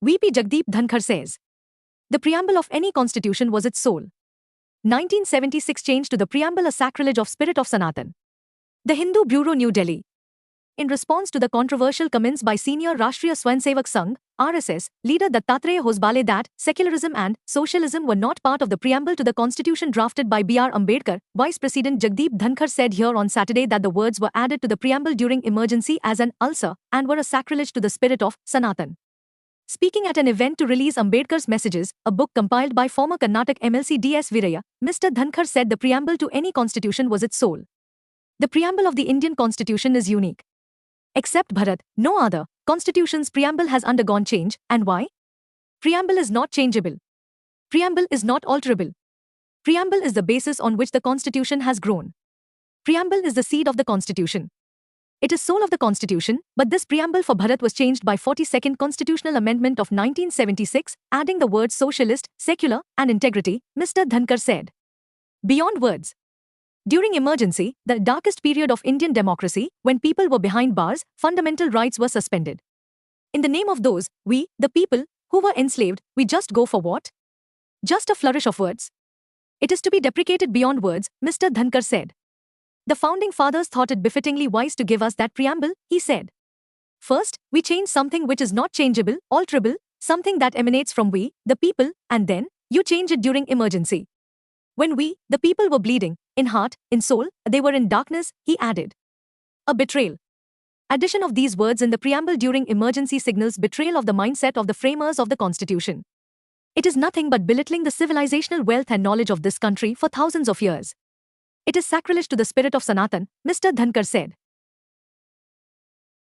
VP Jagdeep Dhankar says. The preamble of any constitution was its soul. 1976 change to the preamble a sacrilege of spirit of Sanatan. The Hindu Bureau, New Delhi. In response to the controversial comments by senior Rashtriya Swayamsevak Sangh (RSS) leader Dattatreya Hosbale that secularism and socialism were not part of the preamble to the constitution drafted by B.R. Ambedkar, Vice President Jagdeep Dhankar said here on Saturday that the words were added to the preamble during emergency as an ulcer and were a sacrilege to the spirit of Sanatan. Speaking at an event to release Ambedkar's Messages, a book compiled by former Karnataka MLC D.S. Viraya, Mr. Dhankar said the preamble to any constitution was its soul. The preamble of the Indian constitution is unique. Except Bharat, no other constitution's preamble has undergone change, and why? Preamble is not changeable. Preamble is not alterable. Preamble is the basis on which the constitution has grown. Preamble is the seed of the constitution. It is soul of the constitution, but this preamble for Bharat was changed by 42nd Constitutional Amendment of 1976, adding the words socialist, secular, and integrity, Mr. Dhankar said. Beyond words. During emergency, the darkest period of Indian democracy, when people were behind bars, fundamental rights were suspended. In the name of those, we, the people, who were enslaved, we just go for what? Just a flourish of words. It is to be deprecated beyond words, Mr. Dhankar said. The founding fathers thought it befittingly wise to give us that preamble, he said. First, we change something which is not changeable, alterable, something that emanates from we, the people, and then, you change it during emergency. When we, the people, were bleeding, in heart, in soul, they were in darkness, he added. A betrayal. Addition of these words in the preamble during emergency signals betrayal of the mindset of the framers of the constitution. It is nothing but belittling the civilizational wealth and knowledge of this country for thousands of years. It is sacrilege to the spirit of Sanatan, Mr. Dhankar said.